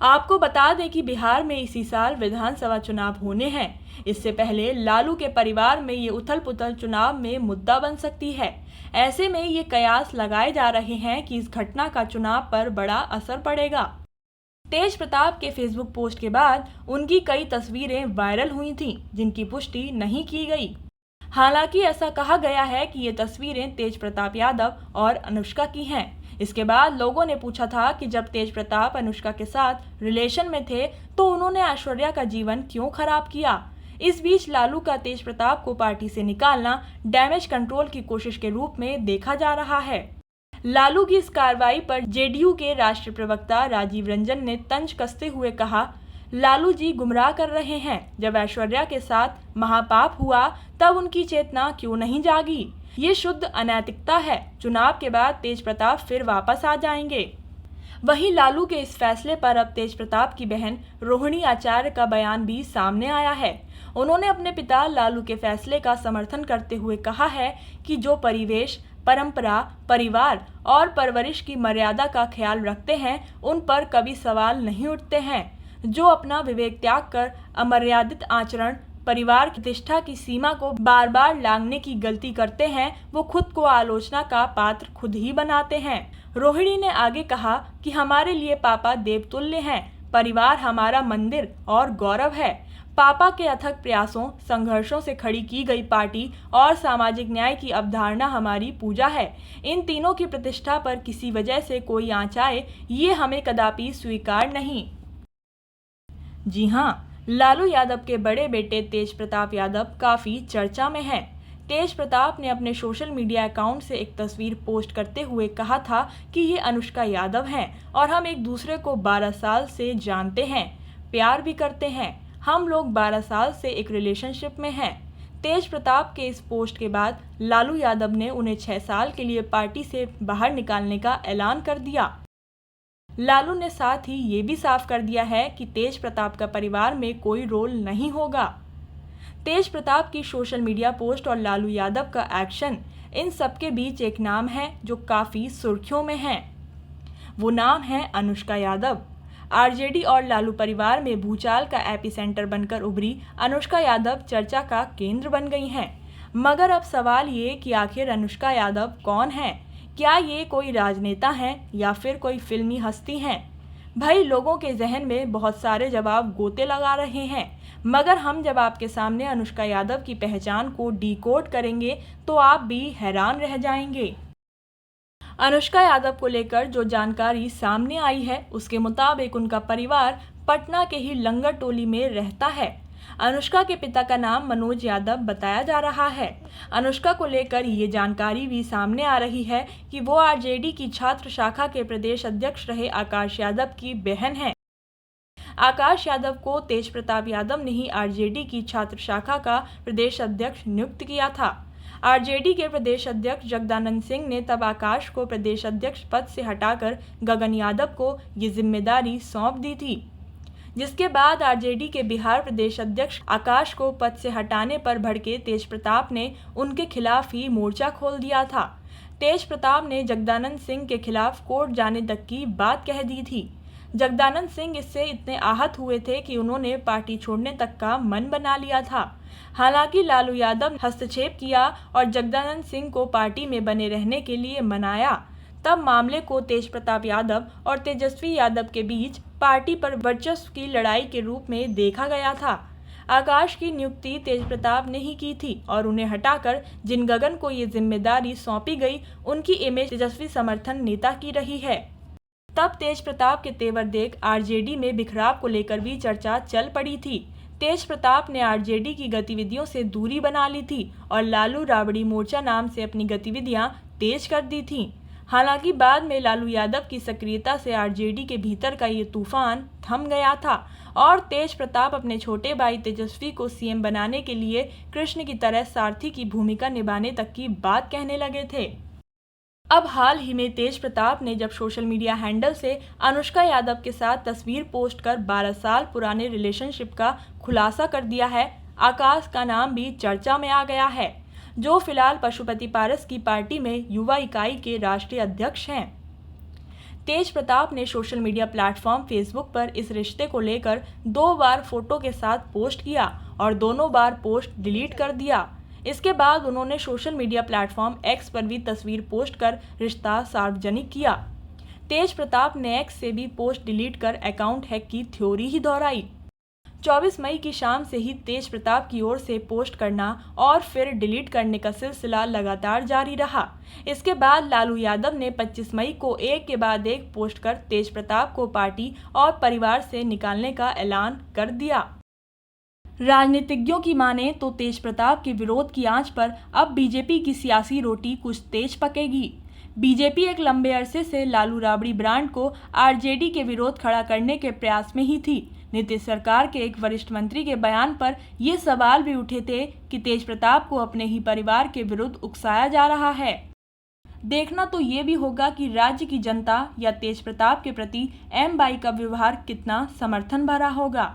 आपको बता दें कि बिहार में इसी साल विधानसभा चुनाव होने हैं। इससे पहले लालू के परिवार में ये उथल-पुथल चुनाव में मुद्दा बन सकती है। ऐसे में ये कयास लगाए जा रहे हैं कि इस घटना का चुनाव पर बड़ा असर पड़ेगा। तेज प्रताप के फेसबुक पोस्ट के बाद उनकी कई तस्वीरें वायरल हुई थीं, जिनकी पुष्टि नहीं की गई। हालांकि ऐसा कहा गया है कि ये तस्वीरें तेज प्रताप यादव और अनुष्का की हैं। इसके बाद लोगों ने पूछा था कि जब तेज प्रताप अनुष्का के साथ रिलेशन में थे तो उन्होंने ऐश्वर्या का जीवन क्यों खराब किया। इस बीच लालू का तेज प्रताप को पार्टी से निकालना डैमेज कंट्रोल की कोशिश के रूप में देखा जा रहा है। लालू की इस कार्रवाई पर जेडीयू के राष्ट्रीय प्रवक्ता राजीव रंजन ने तंज कसते हुए कहा, लालू जी गुमराह कर रहे हैं। जब ऐश्वर्या के साथ महापाप हुआ तब उनकी चेतना क्यों नहीं जागी। ये शुद्ध अनैतिकता है। चुनाव के बाद तेज प्रताप फिर वापस आ जाएंगे। वहीं लालू के इस फैसले पर अब तेज प्रताप की बहन रोहिणी आचार्य का बयान भी सामने आया है। उन्होंने अपने पिता लालू के फैसले का समर्थन करते हुए कहा है कि जो परिवेश, परंपरा, परिवार और परवरिश की मर्यादा का ख्याल रखते हैं उन पर कभी सवाल नहीं उठते हैं। जो अपना विवेक त्याग कर अमर्यादित आचरण, परिवार की प्रतिष्ठा की सीमा को बार बार लांघने की गलती करते हैं वो खुद को आलोचना का पात्र खुद ही बनाते हैं। रोहिणी ने आगे कहा कि हमारे लिए पापा देवतुल्य हैं। परिवार हमारा मंदिर और गौरव है। पापा के अथक प्रयासों, संघर्षों से खड़ी की गई पार्टी और सामाजिक न्याय की अवधारणा हमारी पूजा है। इन तीनों की प्रतिष्ठा पर किसी वजह से कोई आंच आए ये हमें कदापि स्वीकार नहीं। जी हाँ, लालू यादव के बड़े बेटे तेज प्रताप यादव काफ़ी चर्चा में हैं। तेज प्रताप ने अपने सोशल मीडिया अकाउंट से एक तस्वीर पोस्ट करते हुए कहा था कि ये अनुष्का यादव हैं और हम एक दूसरे को 12 साल से जानते हैं, प्यार भी करते हैं। हम लोग 12 साल से एक रिलेशनशिप में हैं। तेज प्रताप के इस पोस्ट के बाद लालू यादव ने उन्हें 6 साल के लिए पार्टी से बाहर निकालने का ऐलान कर दिया। लालू ने साथ ही ये भी साफ कर दिया है कि तेज प्रताप का परिवार में कोई रोल नहीं होगा। तेज प्रताप की सोशल मीडिया पोस्ट और लालू यादव का एक्शन, इन सब के बीच एक नाम है जो काफ़ी सुर्खियों में है। वो नाम है अनुष्का यादव। आरजेडी और लालू परिवार में भूचाल का एपिसेंटर बनकर उभरी अनुष्का यादव चर्चा का केंद्र बन गई हैं। मगर अब सवाल ये कि आखिर अनुष्का यादव कौन है? क्या ये कोई राजनेता हैं या फिर कोई फिल्मी हस्ती हैं? भाई, लोगों के जहन में बहुत सारे जवाब गोते लगा रहे हैं, मगर हम जब आपके सामने अनुष्का यादव की पहचान को डिकोड करेंगे तो आप भी हैरान रह जाएंगे। अनुष्का यादव को लेकर जो जानकारी सामने आई है उसके मुताबिक उनका परिवार पटना के ही लंगर टोली में रहता है। अनुष्का के पिता का नाम मनोज यादव बताया जा रहा है। अनुष्का को लेकर ये जानकारी भी सामने आ रही है कि वो आरजेडी की छात्र शाखा के प्रदेश अध्यक्ष रहे आकाश यादव की बहन है। आकाश यादव को तेज प्रताप यादव ने ही आरजेडी की छात्र शाखा का प्रदेश अध्यक्ष नियुक्त किया था। आरजेडी के प्रदेश अध्यक्ष जगदानंद सिंह ने तब आकाश को प्रदेश अध्यक्ष पद से हटाकर गगन यादव को ये जिम्मेदारी सौंप दी थी, जिसके बाद आरजेडी के बिहार प्रदेश अध्यक्ष आकाश को पद से हटाने पर भड़के तेज प्रताप ने उनके खिलाफ ही मोर्चा खोल दिया था। तेज प्रताप ने जगदानंद सिंह के खिलाफ कोर्ट जाने तक की बात कह दी थी। जगदानंद सिंह इससे इतने आहत हुए थे कि उन्होंने पार्टी छोड़ने तक का मन बना लिया था। हालांकि लालू यादव ने हस्तक्षेप किया और जगदानंद सिंह को पार्टी में बने रहने के लिए मनाया। तब मामले को तेज प्रताप यादव और तेजस्वी यादव के बीच पार्टी पर वर्चस्व की लड़ाई के रूप में देखा गया था। आकाश की नियुक्ति तेज प्रताप ने ही की थी और उन्हें हटाकर जिन गगन को ये जिम्मेदारी सौंपी गई उनकी इमेज तेजस्वी समर्थन नेता की रही है। तब तेज प्रताप के तेवर देख आरजेडी में बिखराव को लेकर भी चर्चा चल पड़ी थी। तेज प्रताप ने आरजेडी की गतिविधियों से दूरी बना ली थी और लालू राबड़ी मोर्चा नाम से अपनी गतिविधियां तेज कर दी थीं। हालांकि बाद में लालू यादव की सक्रियता से आरजेडी के भीतर का ये तूफान थम गया था और तेज प्रताप अपने छोटे भाई तेजस्वी को सीएम बनाने के लिए कृष्ण की तरह सारथी की भूमिका निभाने तक की बात कहने लगे थे। अब हाल ही में तेज प्रताप ने जब सोशल मीडिया हैंडल से अनुष्का यादव के साथ तस्वीर पोस्ट कर 12 साल पुराने रिलेशनशिप का खुलासा कर दिया है। आकाश का नाम भी चर्चा में आ गया है, जो फिलहाल पशुपति पारस की पार्टी में युवा इकाई के राष्ट्रीय अध्यक्ष हैं। तेज प्रताप ने सोशल मीडिया प्लेटफॉर्म फेसबुक पर इस रिश्ते को लेकर 2 बार फोटो के साथ पोस्ट किया और दोनों बार पोस्ट डिलीट कर दिया। इसके बाद उन्होंने सोशल मीडिया प्लेटफॉर्म एक्स पर भी तस्वीर पोस्ट कर रिश्ता सार्वजनिक किया। तेज प्रताप ने एक्स से भी पोस्ट डिलीट कर अकाउंट हैक की थ्योरी ही दोहराई। 24 मई की शाम से ही तेज प्रताप की ओर से पोस्ट करना और फिर डिलीट करने का सिलसिला लगातार जारी रहा। इसके बाद लालू यादव ने 25 मई को एक के बाद एक पोस्ट कर तेज प्रताप को पार्टी और परिवार से निकालने का ऐलान कर दिया। राजनीतिज्ञों की माने तो तेज प्रताप के विरोध की आंच पर अब बीजेपी की सियासी रोटी कुछ तेज पकेगी। बीजेपी एक लंबे अरसे से लालू राबड़ी ब्रांड को आरजेडी के विरोध खड़ा करने के प्रयास में ही थी। नीतीश सरकार के एक वरिष्ठ मंत्री के बयान पर ये सवाल भी उठे थे कि तेज प्रताप को अपने ही परिवार के विरुद्ध उकसाया जा रहा है। देखना तो ये भी होगा कि राज्य की जनता या तेज प्रताप के प्रति एम बाई का व्यवहार कितना समर्थन भरा होगा।